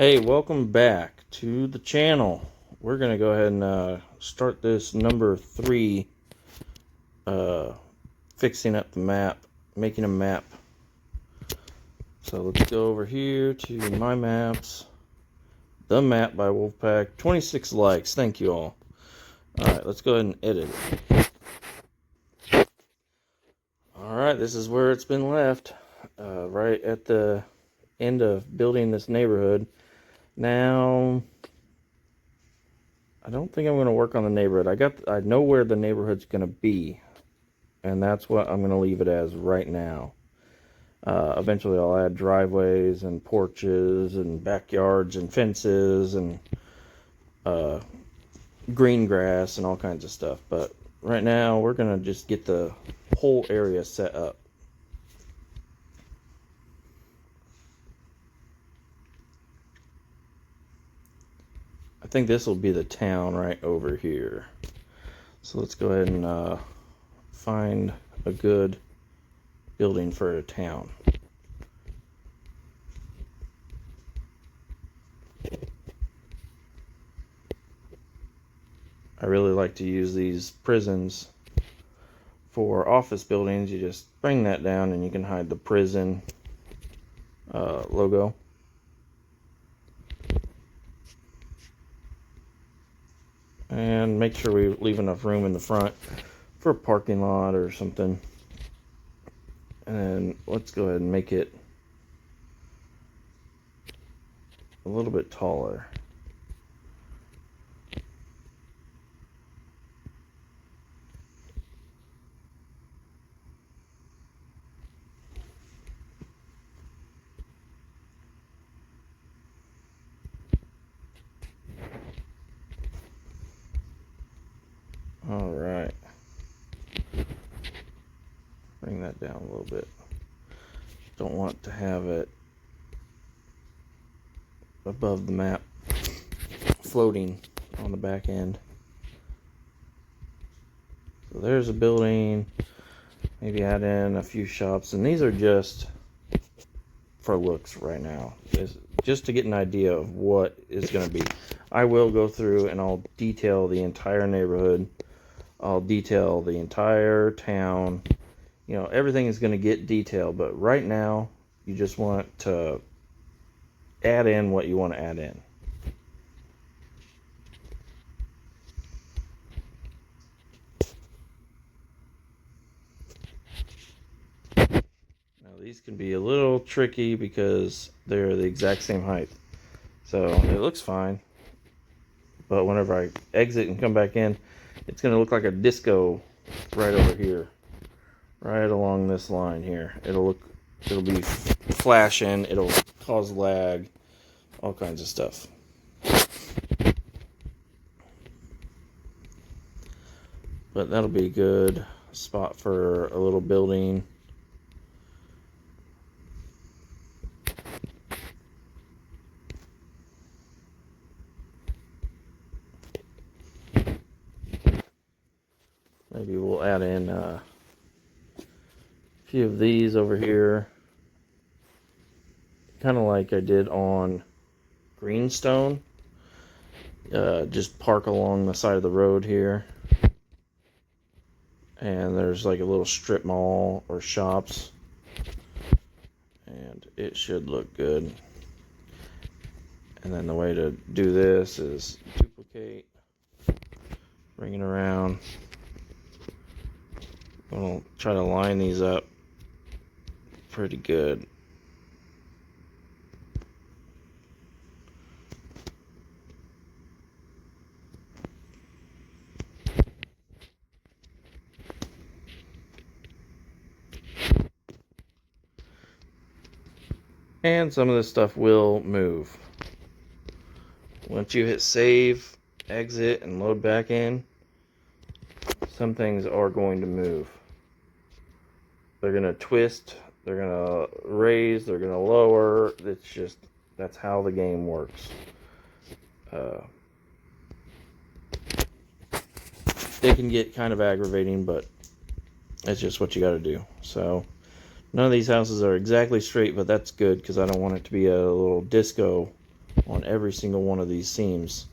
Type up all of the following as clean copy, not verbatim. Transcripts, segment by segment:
Hey, welcome back to the channel. We're going to go ahead and start this number 3, fixing up the map, making a map. So let's go over here to my maps, the map by Wolfpack, 26 likes, thank you all. Alright, let's go ahead and edit it. Alright, this is where it's been left, right at the end of building this neighborhood. Now, I don't think I'm going to work on the neighborhood. I know where the neighborhood's going to be, and that's what I'm going to leave it as right now. Eventually I'll add driveways and porches and backyards and fences and green grass and all kinds of stuff. But right now we're going to just get the whole area set up. I think this will be the town right over here. So let's go ahead and find a good building for a town. I really like to use these prisons for office buildings. You just bring that down and you can hide the prison logo. And make sure we leave enough room in the front for a parking lot or something. And then let's go ahead and make it a little bit taller. All right. Bring that down a little bit. Don't want to have it above the map, floating on the back end. So there's a building. Maybe add in a few shops, and these are just for looks right now. It's just to get an idea of what is going to be. I will go through and I'll detail the entire neighborhood. I'll detail the entire town. You know, everything is going to get detailed, but right now you just want to add in what you want to add in. Now these can be a little tricky because they're the exact same height. So it looks fine, but whenever I exit and come back in, it's going to look like a disco right over here, right along this line here. It'll be flashing, it'll cause lag, all kinds of stuff. But that'll be a good spot for a little building. Maybe we'll add in a few of these over here, kind of like I did on Greenstone. Just park along the side of the road here, and there's like a little strip mall or shops, and it should look good. And then the way to do this is duplicate, bring it around. I'll try to line these up pretty good. And some of this stuff will move. Once you hit save, exit, and load back in, some things are going to move. They're going to twist, they're going to raise, they're going to lower. It's just, that's how the game works. It can get kind of aggravating, but it's just what you got to do. So none of these houses are exactly straight, but that's good because I don't want it to be a little disco on every single one of these seams.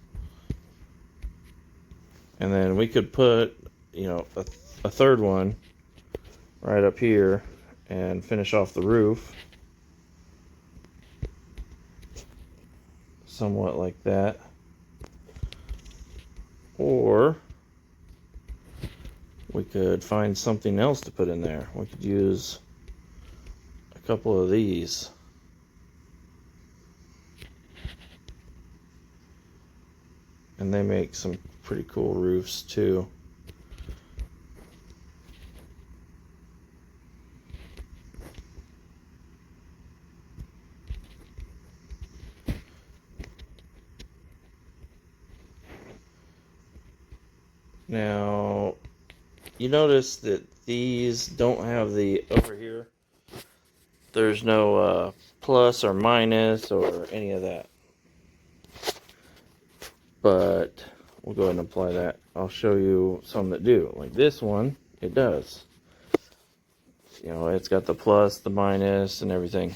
And then we could put, a third one right up here and finish off the roof. Somewhat like that. Or we could find something else to put in there. We could use a couple of these. And they make some pretty cool roofs too. Now, you notice that these don't have the, over here, there's no plus or minus or any of that. But we'll go ahead and apply that. I'll show you some that do. Like this one, it does. It's got the plus, the minus, and everything.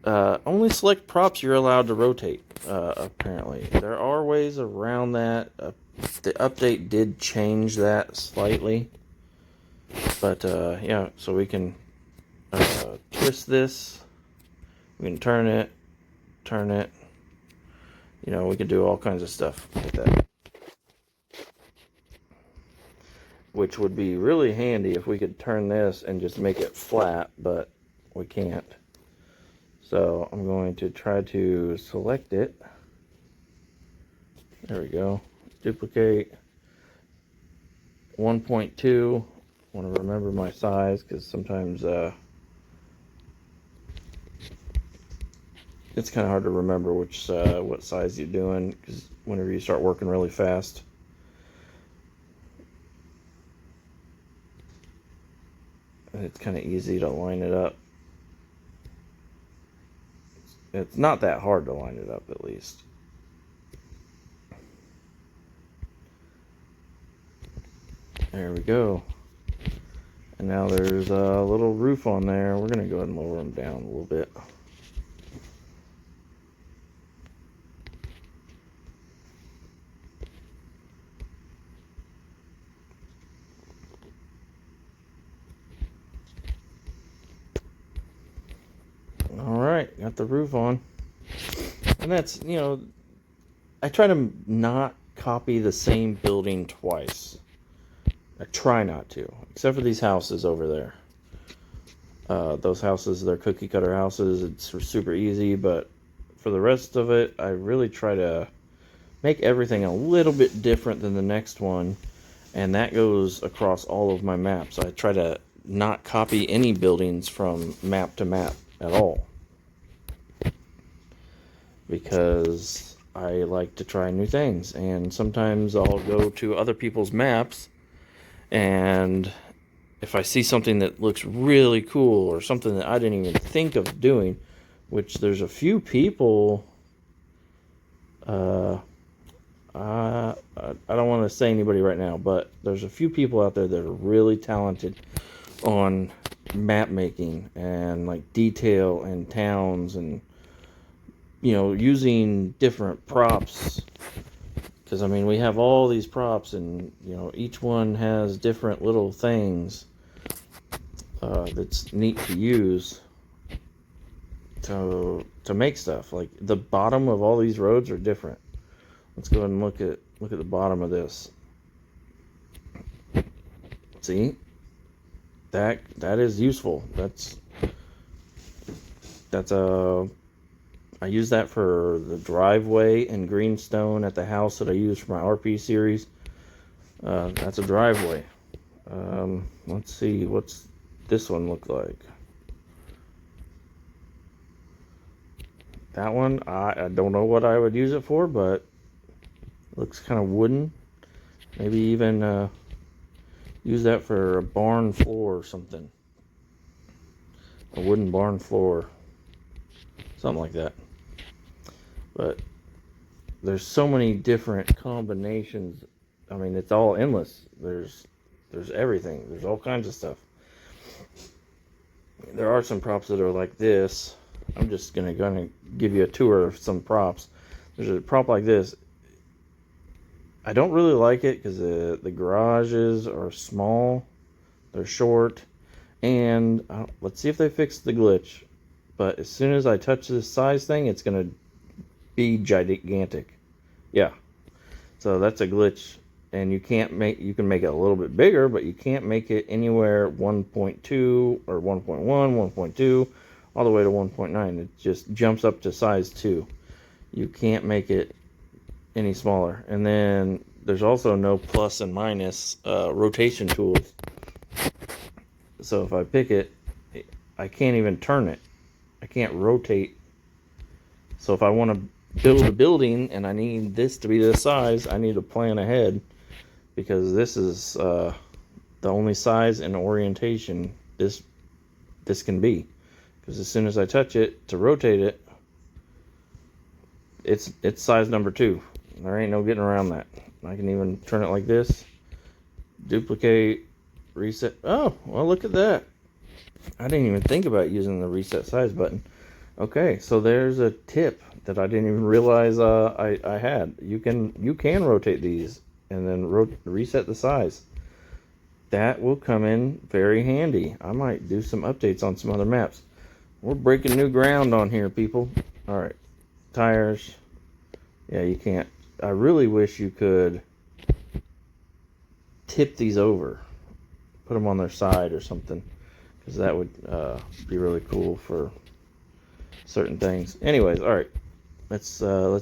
Only select props you're allowed to rotate, apparently. There are ways around that. The update did change that slightly. But, yeah, so we can twist this. We can turn it. We could do all kinds of stuff with that. Which would be really handy if we could turn this and just make it flat, but we can't. So I'm going to try to select it. There we go. Duplicate. 1.2. I want to remember my size because sometimes it's kind of hard to remember what size you're doing, because whenever you start working really fast. And it's kind of easy to line it up. It's not that hard to line it up, at least. There we go. And now there's a little roof on there. We're going to go ahead and lower them down a little bit. Alright, got the roof on. And that's, I try to not copy the same building twice. I try not to, except for these houses over there. Those houses, they're cookie cutter houses. It's super easy, but for the rest of it, I really try to make everything a little bit different than the next one. And that goes across all of my maps. I try to not copy any buildings from map to map at all, because I like to try new things. And sometimes I'll go to other people's maps, and if I see something that looks really cool or something that I didn't even think of doing, which there's a few people, I don't want to say anybody right now, but there's a few people out there that are really talented on map making and like detail and towns and using different props, because we have all these props, and each one has different little things that's neat to use to make stuff. Like the bottom of all these roads are different. Let's go ahead and look at the bottom of this. See, that is useful. That's I use that for the driveway and greenstone at the house that I use for my RP series. That's a driveway. Let's see, what's this one look like? That one, I don't know what I would use it for, but it looks kind of wooden. Maybe even use that for a barn floor or something. A wooden barn floor. Something like that. But there's so many different combinations. It's all endless. There's everything. There's all kinds of stuff. There are some props that are like this. I'm just gonna give you a tour of some props. There's a prop like this. I don't really like it because the garages are small, they're short, and let's see if they fix the glitch. But as soon as I touch this size thing, it's gonna be gigantic. Yeah, so that's a glitch, and you can make it a little bit bigger, but you can't make it anywhere 1.2 or 1.1, 1.2, all the way to 1.9. It just jumps up to size 2. You can't make it any smaller. And then there's also no plus and minus rotation tools. So if I pick it, I can't even turn it. I can't rotate. So if I want to build a building and I need this to be this size, I need to plan ahead, because this is the only size and orientation this can be. Because as soon as I touch it to rotate it, it's size number 2. There ain't no getting around that. I can even turn it like this, duplicate, reset. Oh, well, look at that. I didn't even think about using the reset size button. Okay, so there's a tip that I didn't even realize I had. You can rotate these and then reset the size. That will come in very handy. I might do some updates on some other maps. We're breaking new ground on here, people. All right, tires. Yeah, you can't. I really wish you could tip these over, put them on their side or something, because that would be really cool for certain things. Anyways, all right, let's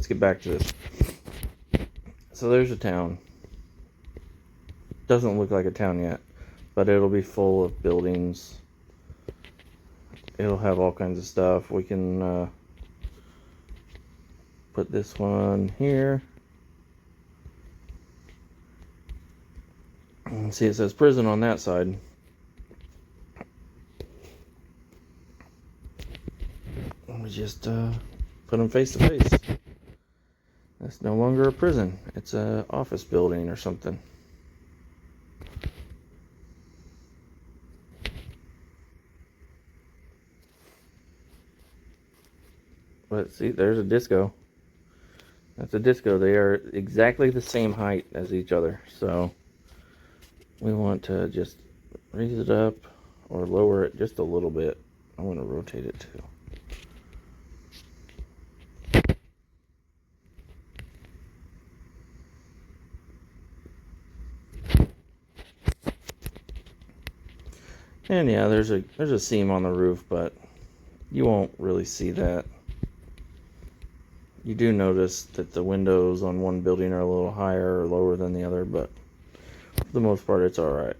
get back to this. So there's a town. Doesn't look like a town yet, but it'll be full of buildings. It'll have all kinds of stuff. We can put this one here. See, it says prison on that side. We just put them face to face. That's no longer a prison. It's an office building or something. But see, there's a disco. That's a disco. They are exactly the same height as each other. So we want to just raise it up or lower it just a little bit. I want to rotate it too. And yeah, there's a seam on the roof, but you won't really see that. You do notice that the windows on one building are a little higher or lower than the other, but for the most part, it's alright.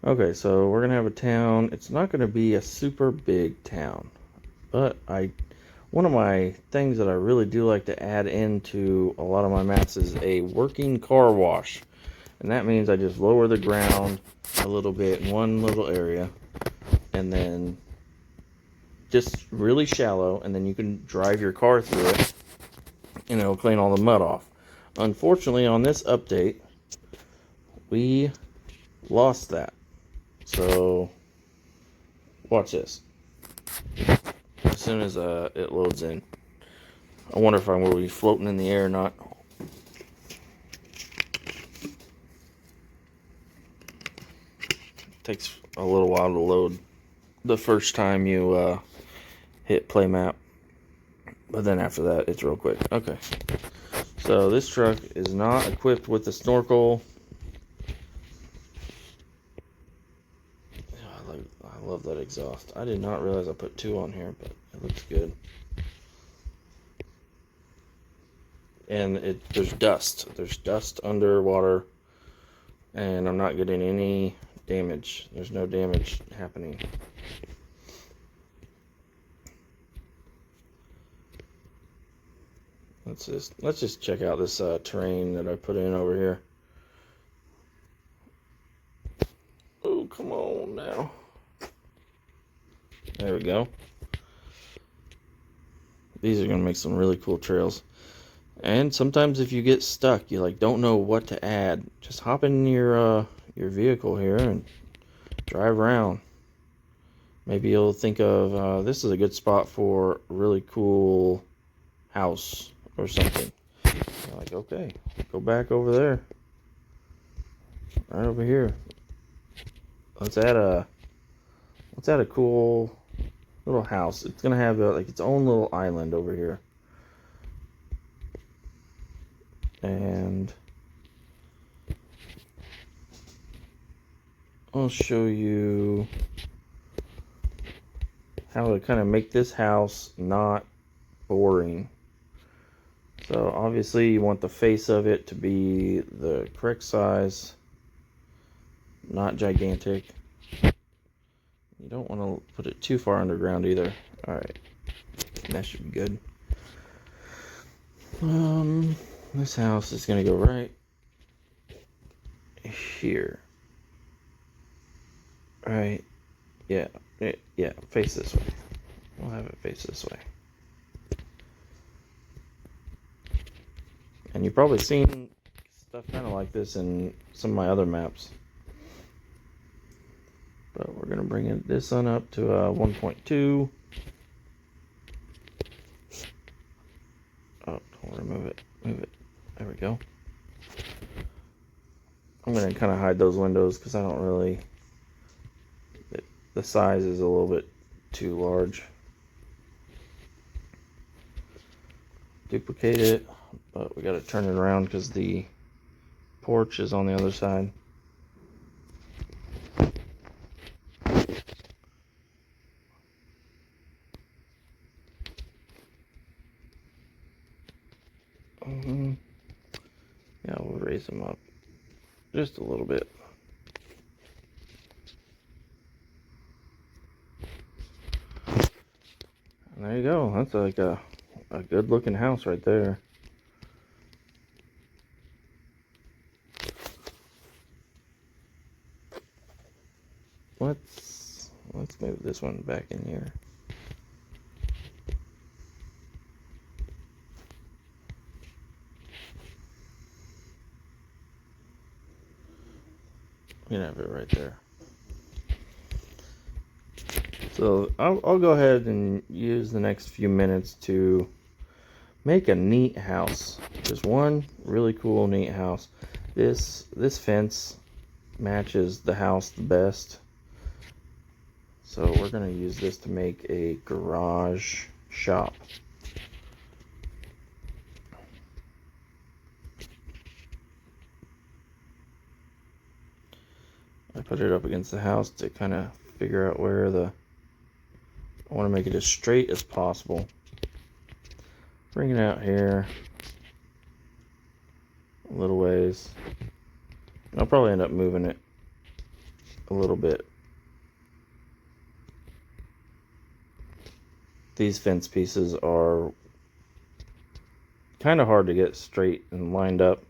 Okay, so we're going to have a town. It's not going to be a super big town, but one of my things that I really do like to add into a lot of my maps is a working car wash. And that means I just lower the ground a little bit in one little area, and then just really shallow, and then you can drive your car through it and it'll clean all the mud off. Unfortunately, on this update, we lost that. So watch this. As soon as it loads in, I wonder if I will be floating in the air or not. Takes a little while to load the first time you hit play map, but then after that it's real quick. Okay, so this truck is not equipped with the snorkel. I love that exhaust. I did not realize I put 2 on here, but it looks good. And there's dust. There's dust underwater, and I'm not getting any damage. There's no damage happening. Let's just check out this terrain that I put in over here. Oh, come on now. There we go. These are gonna make some really cool trails. And sometimes if you get stuck, you don't know what to add, just hop in your vehicle here and drive around. Maybe you'll think of this is a good spot for a really cool house or something. You're like, okay, go back over there, right over here. Let's add a cool little house. It's gonna have like its own little island over here, and I'll show you how to kind of make this house not boring. So obviously you want the face of it to be the correct size, not gigantic. You don't want to put it too far underground either. Alright, that should be good. This house is going to go right here. Right, yeah, face this way. We'll have it face this way. And you've probably seen stuff kind of like this in some of my other maps. But we're going to bring this one up to 1.2. Oh, don't remove it. Move it. There we go. I'm going to kind of hide those windows because I don't really... The size is a little bit too large. Duplicate it, but we got to turn it around because the porch is on the other side. Yeah, we'll raise them up just a little bit. And there you go. That's like a good looking house right there. Let's move this one back in here. You can have it right there. So I'll go ahead and use the next few minutes to make a neat house. Just one really cool neat house. This fence matches the house the best. So we're going to use this to make a garage shop. I put it up against the house to kind of figure out where I want to make it as straight as possible. Bring it out here a little ways. I'll probably end up moving it a little bit. These fence pieces are kind of hard to get straight and lined up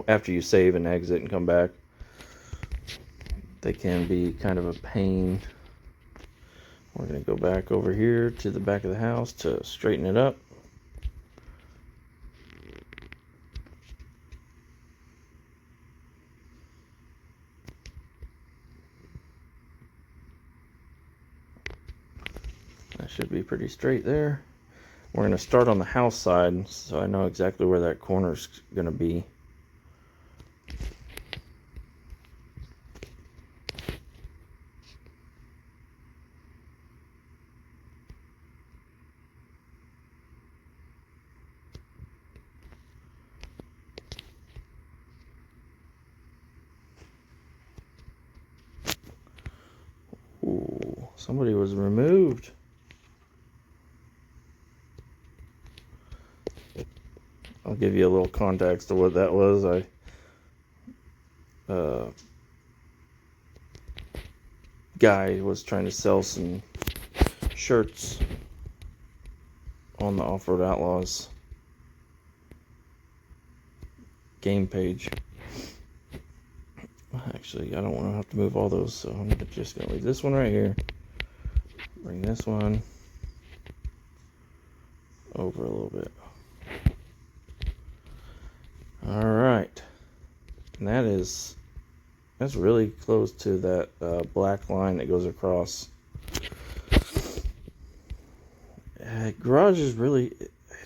after you save and exit and come back. They can be kind of a pain. We're going to go back over here to the back of the house to straighten it up. That should be pretty straight there. We're going to start on the house side so I know exactly where that corner is going to be. Ooh, somebody was removed. I'll give you a little context to what that was. Guy was trying to sell some shirts on the Offroad Outlaws game page. Actually, I don't want to have to move all those, so I'm just going to leave this one right here. Bring this one over a little bit. Alright. And That's really close to that black line that goes across. Garage is really,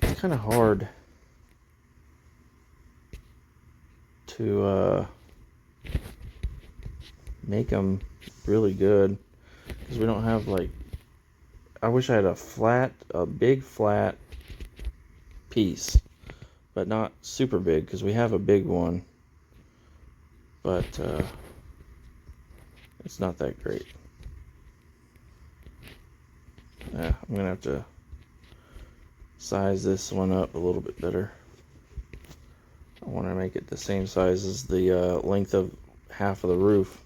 it's kind of hard to make them really good because we don't have like, I wish I had a big flat piece, but not super big because we have a big one, but it's not that great. I'm gonna have to size this one up a little bit better. I want to make it the same size as the length of half of the roof.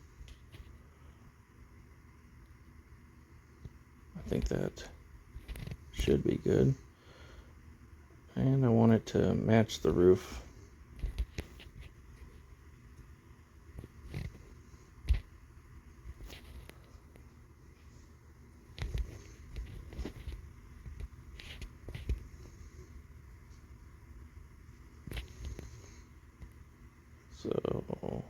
I think that should be good. And I want it to match the roof. So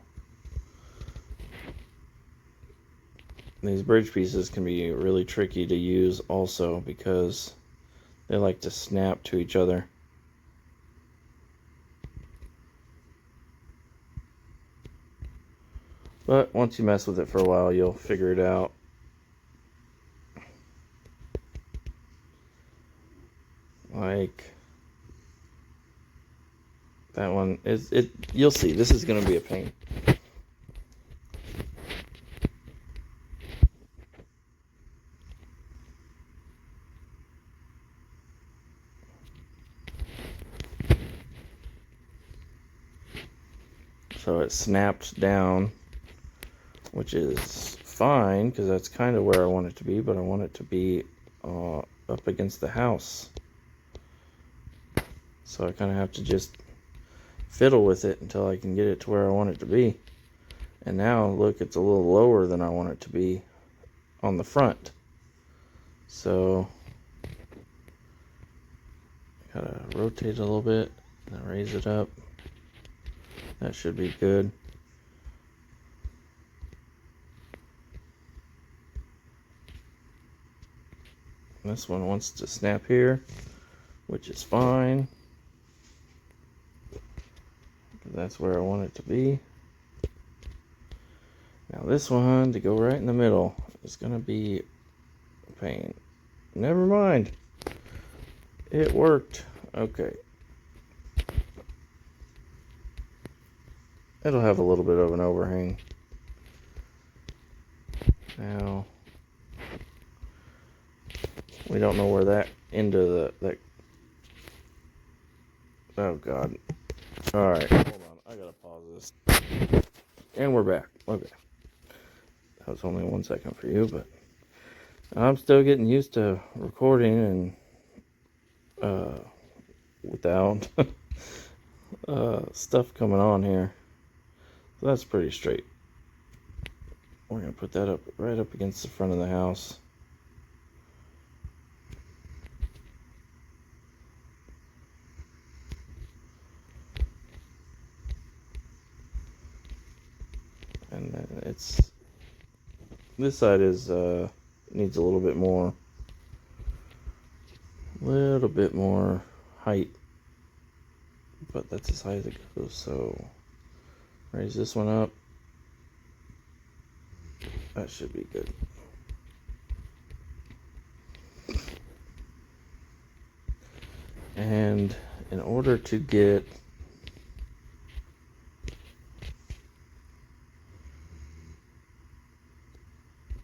these bridge pieces can be really tricky to use also because they like to snap to each other. But once you mess with it for a while, you'll figure it out. Like that one is it. You'll see. This is going to be a pain. So it snapped down, which is fine because that's kind of where I want it to be, but I want it to be up against the house. So I kind of have to just fiddle with it until I can get it to where I want it to be. And now look, it's a little lower than I want it to be on the front. So gotta rotate it a little bit and raise it up. That should be good. This one wants to snap here, which is fine. That's where I want it to be. Now this one to go right in the middle is going to be a pain. Never mind. It worked. Okay. It'll have a little bit of an overhang. Now, we don't know where that end of that. Oh God. Alright, hold on. I gotta pause this. And we're back. Okay. That was only 1 second for you, but I'm still getting used to recording and without stuff coming on here. So that's pretty straight. We're gonna put that up right up against the front of the house. And then it's this side is needs a little bit more height, but that's as high as it goes. So raise this one up. That should be good. And in order to get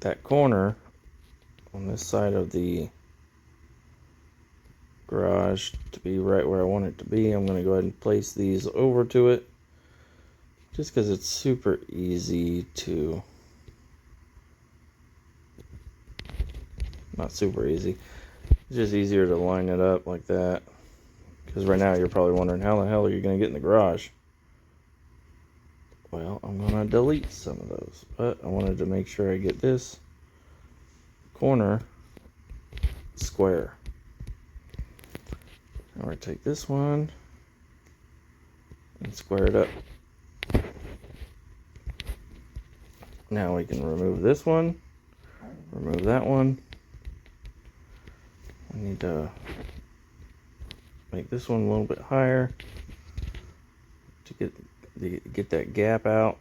that corner on this side of the garage to be right where I want it to be, I'm going to go ahead and place these over to it just because it's super easy to, not super easy, it's just easier to line it up like that, because right now you're probably wondering how the hell are you going to get in the garage. Well, I'm going to delete some of those, but I wanted to make sure I get this corner square. I'm going to take this one and square it up. Now we can remove this one, remove that one. I need to make this one a little bit higher to get that gap out.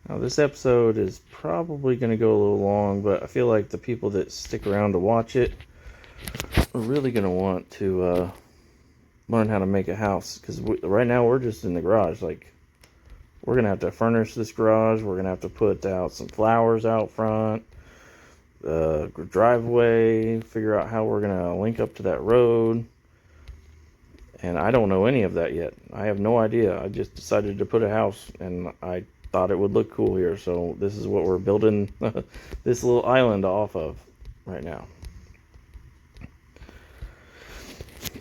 Now this episode is probably going to go a little long, but I feel like the people that stick around to watch it are really going to want to learn how to make a house, because right now we're just in the garage. Like, we're going to have to furnish this garage. We're going to have to put out some flowers out front, driveway, figure out how we're going to link up to that road. And I don't know any of that yet. I have no idea. I just decided to put a house, and I thought it would look cool here. So this is what we're building this little island off of right now.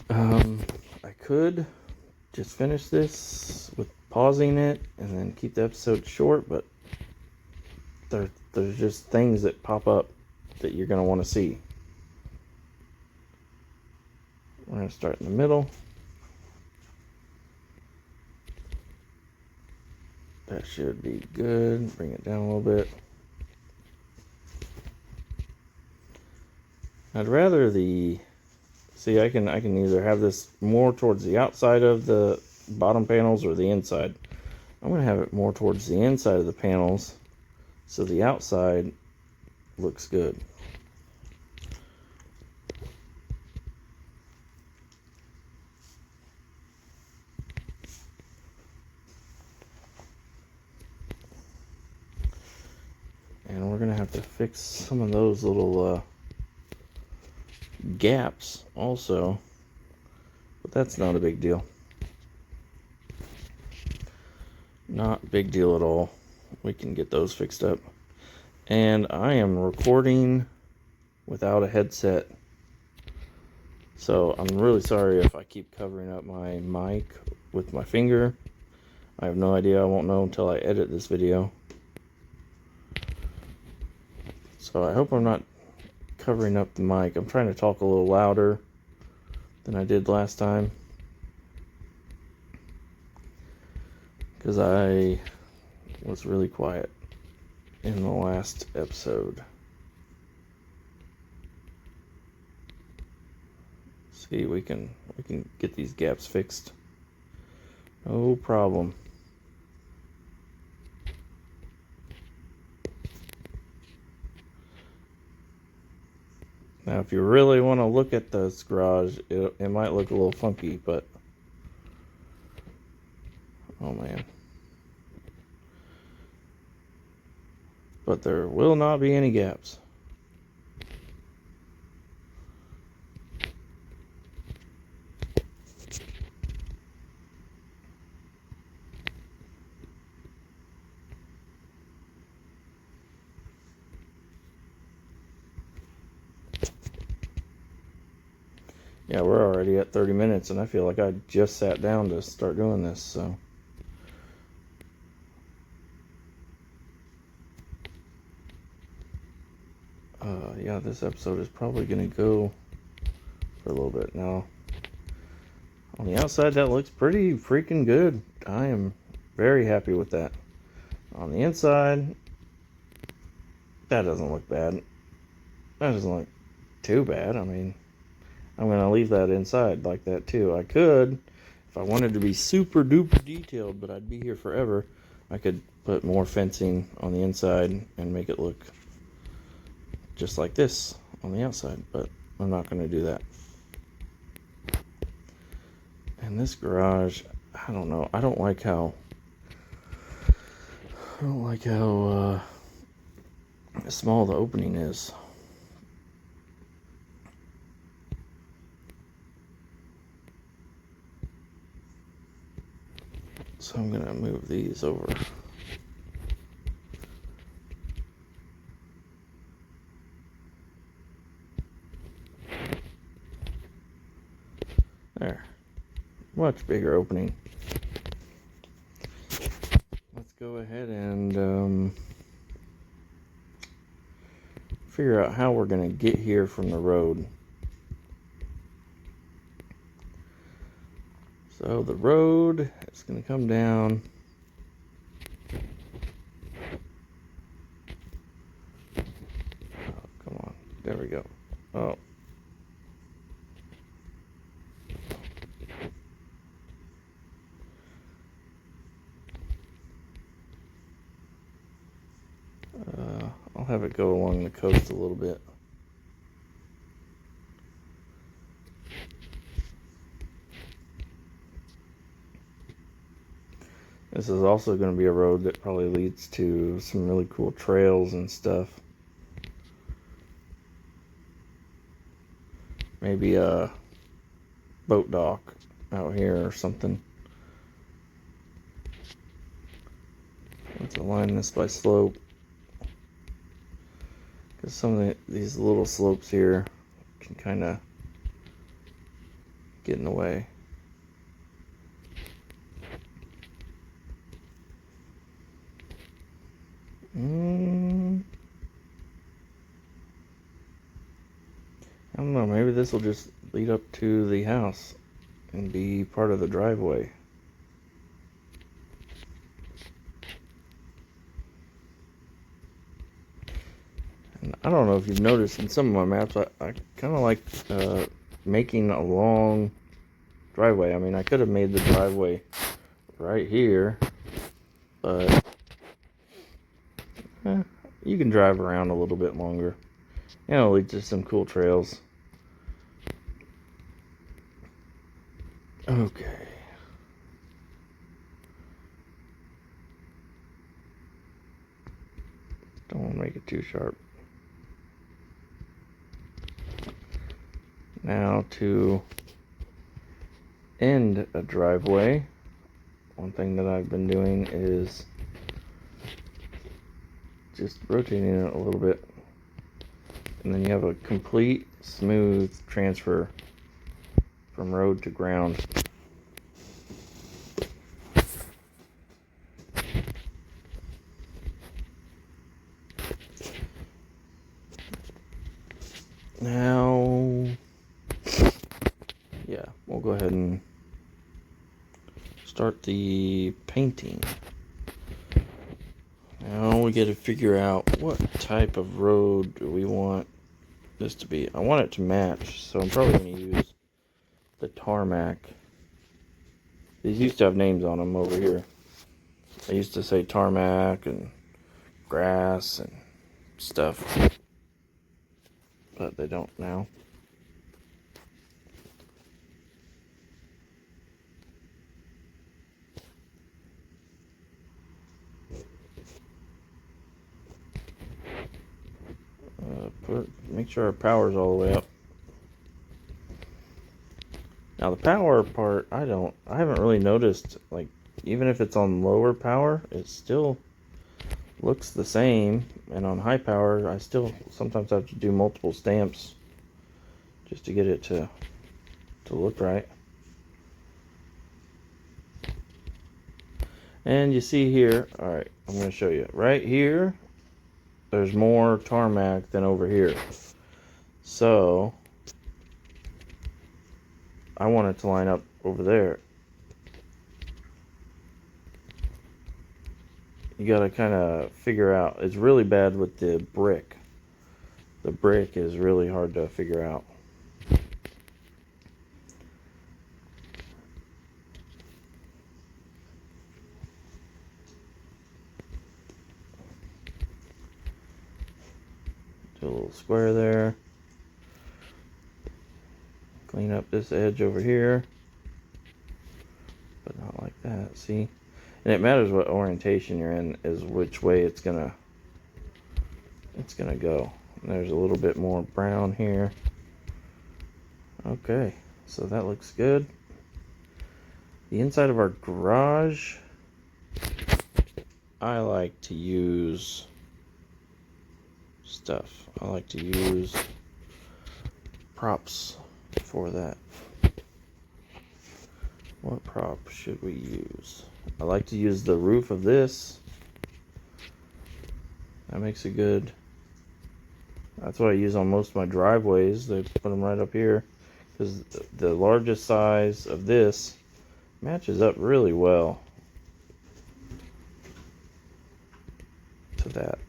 I could just finish this with pausing it and then keep the episode short, but there's just things that pop up that you're going to want to see. We're going to start in the middle. That should be good. Bring it down a little bit. I'd rather see, I can either have this more towards the outside of the bottom panels or the inside. I'm going to have it more towards the inside of the panels so the outside looks good. And we're going to have to fix some of those little gaps also, but that's not a big deal. Not a big deal at all. We can get those fixed up. And I am recording without a headset, so I'm really sorry if I keep covering up my mic with my finger. I have no idea. I won't know until I edit this video. So I hope I'm not covering up the mic. I'm trying to talk a little louder than I did last time, because I was really quiet in the last episode. See, we can get these gaps fixed. No problem. Now, if you really want to look at this garage, it might look a little funky, but oh man. But there will not be any gaps. Yeah, we're already at 30 minutes, and I feel like I just sat down to start doing this, so. Yeah, this episode is probably going to go for a little bit now. On the outside, that looks pretty freaking good. I am very happy with that. On the inside, that doesn't look bad. That doesn't look too bad. I mean, I'm going to leave that inside like that too. I could, if I wanted to be super duper detailed, but I'd be here forever, I could put more fencing on the inside and make it look just like this on the outside, but I'm not going to do that. And this garage, I don't know. I don't like how small the opening is. So I'm going to move these over. There. Much bigger opening. Let's go ahead and figure out how we're going to get here from the road. So the road is going to come down we go. Oh. I'll have it go along the coast a little bit. This is also going to be a road that probably leads to some really cool trails and stuff. Maybe a boat dock out here or something. Let's align this by slope. Because some of these little slopes here can kind of get in the way. I don't know, maybe this will just lead up to the house and be part of the driveway. And I don't know if you've noticed in some of my maps, I kind of like making a long driveway. I mean, I could have made the driveway right here, but you can drive around a little bit longer. You know, lead to some cool trails. Okay. Don't want to make it too sharp. Now to end a driveway, one thing that I've been doing is just rotating it a little bit, and then you have a complete smooth transfer from road to ground. Now, yeah, we'll go ahead and start the painting. Now we got to figure out what type of road do we want this to be. I want it to match, so I'm probably going to use the tarmac. These used to have names on them over here. I used to say tarmac and grass and stuff, but they don't now. Make sure our power's all the way up. Now the power part, I haven't really noticed, like, even if it's on lower power, it still looks the same, and on high power, I still sometimes have to do multiple stamps just to get it to look right. And you see here, alright, I'm going to show you. Right here, there's more tarmac than over here. So, I want it to line up over there. You gotta kind of figure out, it's really bad with the brick. The brick is really hard to figure out. Do a little square there. Clean up this edge over here, but not like that, see? And it matters what orientation you're in, is which way it's gonna go. And there's a little bit more brown here. Okay, so that looks good. The inside of our garage, I like to use stuff. I like to use props for that. What prop should we use? I like to use the roof of this. That makes it good. That's what I use on most of my driveways. They put them right up here because the largest size of this matches up really well to that.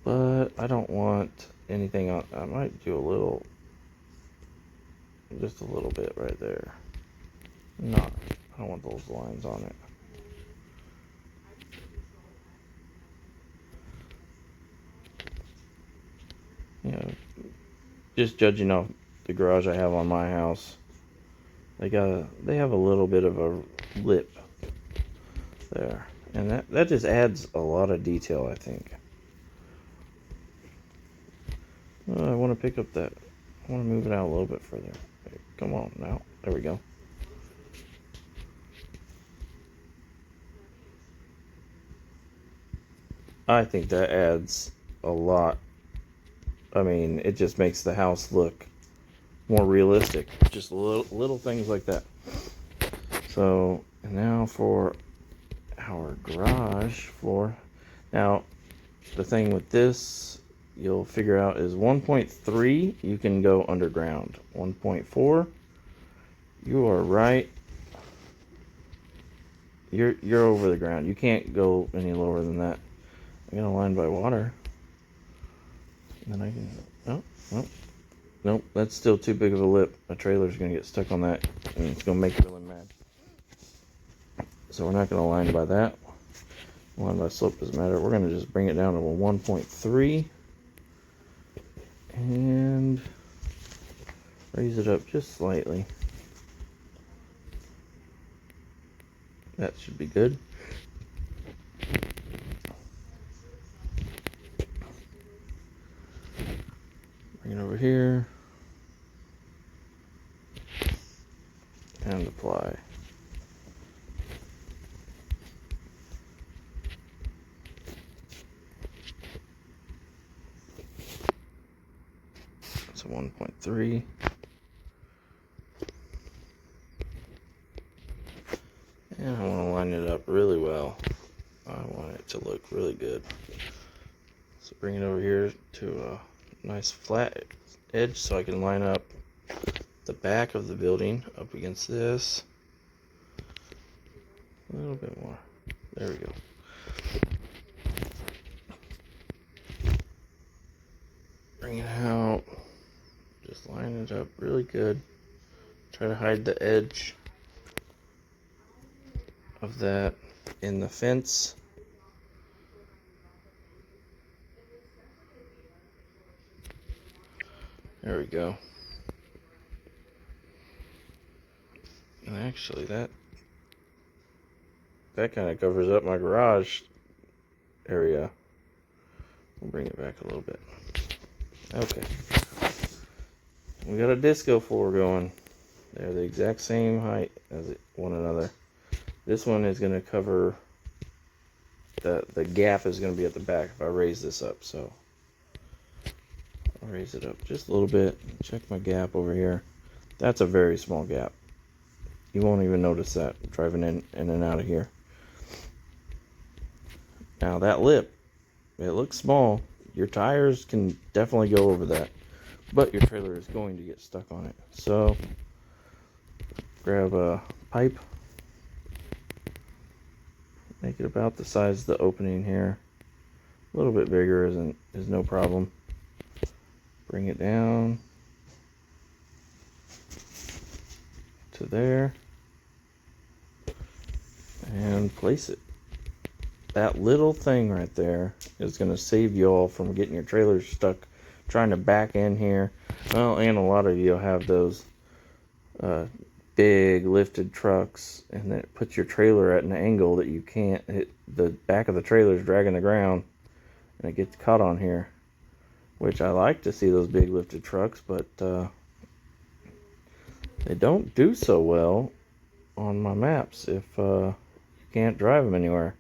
But but I don't want anything on. I might do a little, just a little bit right there. Not, I don't want those lines on it. You know, just judging off the garage I have on my house, they have a little bit of a lip there, and that just adds a lot of detail, I think. I want to pick up that. I want to move it out a little bit further. Come on now. There we go. I think that adds a lot. I mean, it just makes the house look more realistic. Just little things like that. So, now for our garage floor. Now, the thing with this, you'll figure out, is 1.3, you can go underground. 1.4, you are right. You're over the ground. You can't go any lower than that. I'm gonna line by water. And then I can, nope, that's still too big of a lip. A trailer's gonna get stuck on that, and it's gonna make it really mad. So we're not gonna line by that. Line by slope doesn't matter. We're gonna just bring it down to a 1.3 and raise it up just slightly. That should be good. Bring it over here and apply. So 1.3. And I want to line it up really well. I want it to look really good. So bring it over here to a nice flat edge so I can line up the back of the building up against this. A little bit more. There we go. Bring it out. Just line it up really good. Try to hide the edge of that in the fence. There we go. And actually that kind of covers up my garage area. We'll bring it back a little bit. Okay. We got a disco floor going. They're the exact same height as one another. This one is going to cover, the gap is going to be at the back if I raise this up. So I'll raise it up just a little bit. Check my gap over here. That's a very small gap. You won't even notice that driving in and out of here. Now that lip, it looks small. Your tires can definitely go over that, but your trailer is going to get stuck on it. So grab a pipe, make it about the size of the opening here. A little bit bigger is no problem. Bring it down to there and place it. That little thing right there is going to save you all from getting your trailer stuck trying to back in here. Well, and a lot of you have those big lifted trucks, and it puts your trailer at an angle that you can't hit. The back of the trailer is dragging the ground, and it gets caught on here, which I like to see those big lifted trucks, but they don't do so well on my maps if you can't drive them anywhere.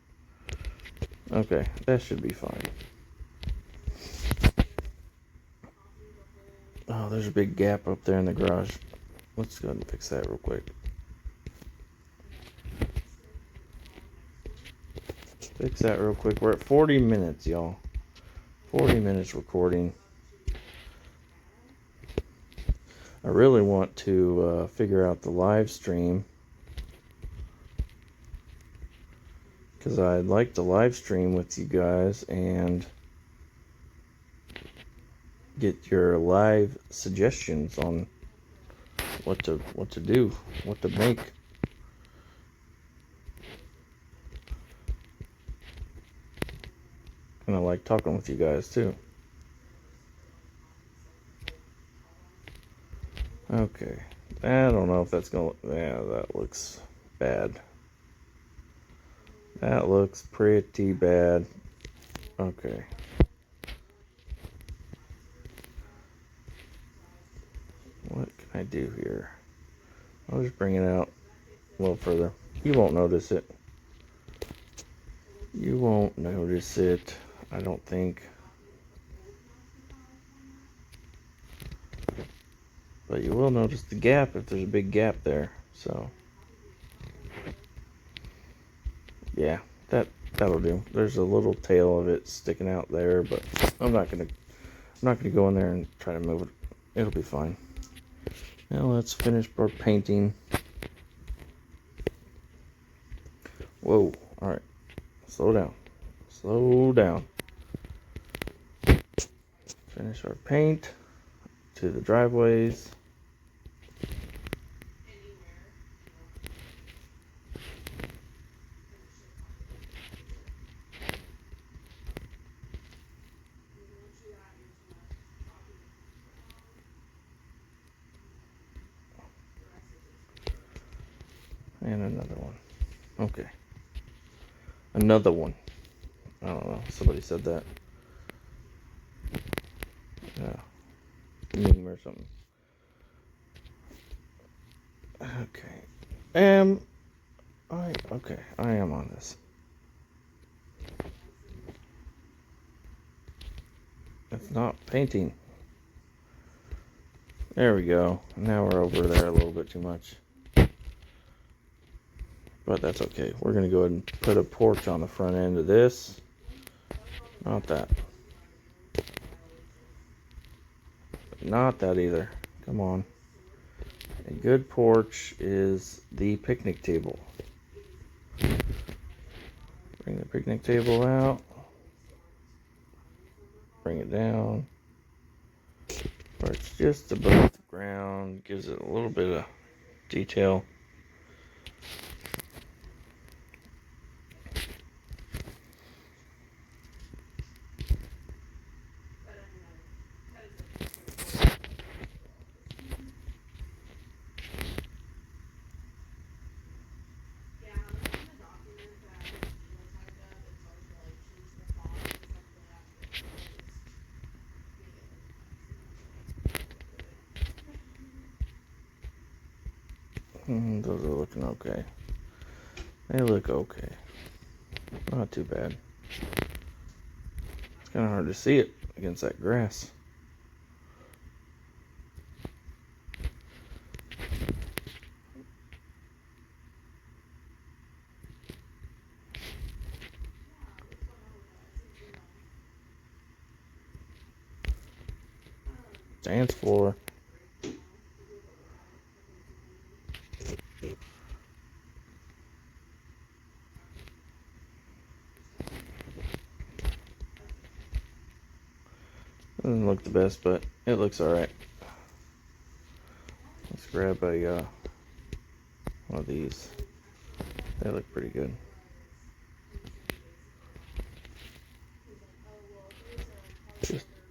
Okay, that should be fine. Oh, there's a big gap up there in the garage. Let's go ahead and fix that real quick. Fix that real quick. We're at 40 minutes, y'all. 40 minutes recording. I really want to figure out the live stream, because I'd like to live stream with you guys, and get your live suggestions on what to do, what to make. And I like talking with you guys too. Okay, I don't know if that's gonna. Yeah, that looks bad. That looks pretty bad. Okay. What can I do here? I'll just bring it out a little further. You won't notice it. You won't notice it, I don't think. But you will notice the gap if there's a big gap there. So, yeah, that'll do. There's a little tail of it sticking out there, but I'm not gonna go in there and try to move it. It'll be fine. Now let's finish our painting. Whoa! All right, slow down. Slow down. Finish our paint to the driveways. And another one. Okay. Another one. I don't know. Somebody said that. Yeah. Meme or something. Okay. Okay. I am on this. It's not painting. There we go. Now we're over there a little bit too much. But that's okay. We're going to go ahead and put a porch on the front end of this. Not that. Not that either. Come on. A good porch is the picnic table. Bring the picnic table out. Bring it down. Where it's just above the ground. Gives it a little bit of detail. Those are looking okay. They look okay. Not too bad. It's kind of hard to see it against that grass. Dance floor. Doesn't look the best, but it looks alright. Let's grab a one of these. They look pretty good.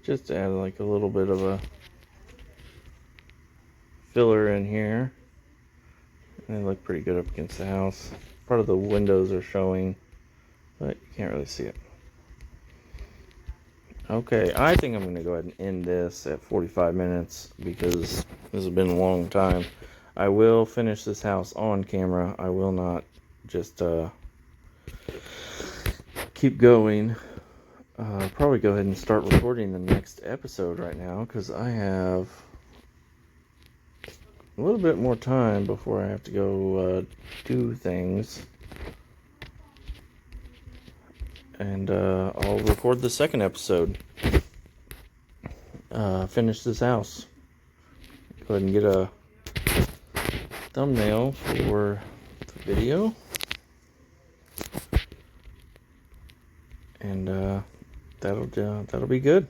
Just to add like a little bit of a filler in here. And they look pretty good up against the house. Part of the windows are showing, but you can't really see it. Okay, I think I'm going to go ahead and end this at 45 minutes because this has been a long time. I will finish this house on camera. I will not just keep going. Probably go ahead and start recording the next episode right now because I have a little bit more time before I have to go do things. And I'll record the second episode. Finish this house. Go ahead and get a thumbnail for the video. And that'll be good.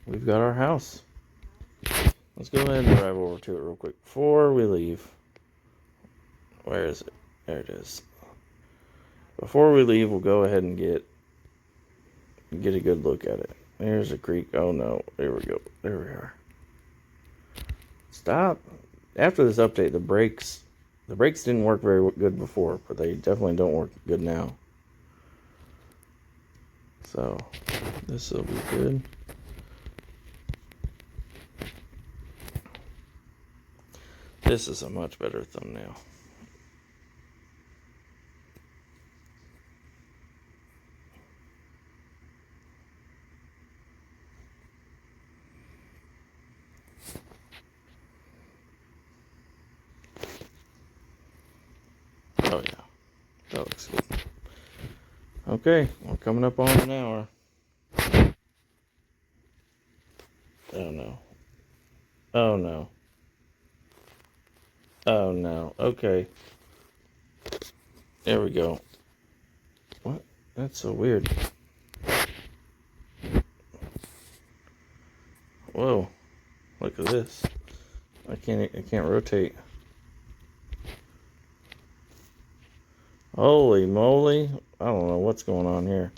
we've got our house. Let's go ahead and drive over to it real quick before we leave. Where is it? There it is. Before we leave, we'll go ahead and get a good look at it. There's a creek. Oh no, there we go. There we are. Stop. After this update, the brakes didn't work very good before, but they definitely don't work good now. So this will be good. This is a much better thumbnail. Oh yeah, that looks good. Okay, we're coming up on an hour. Oh no. Oh no. Oh no. Okay. There we go. What? That's so weird. Whoa. Look at this. I can't rotate. Holy moly. I don't know what's going on here.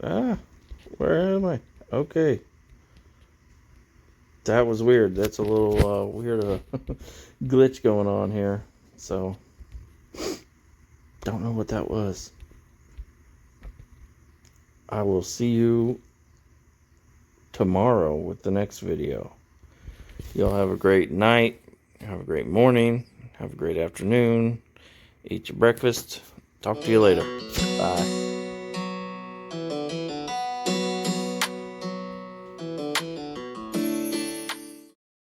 Ah, where am I? Okay. That was weird. That's a little weird of a glitch going on here. So, don't know what that was. I will see you tomorrow with the next video. Y'all have a great night. Have a great morning. Have a great afternoon. Eat your breakfast. Talk to you later. Bye.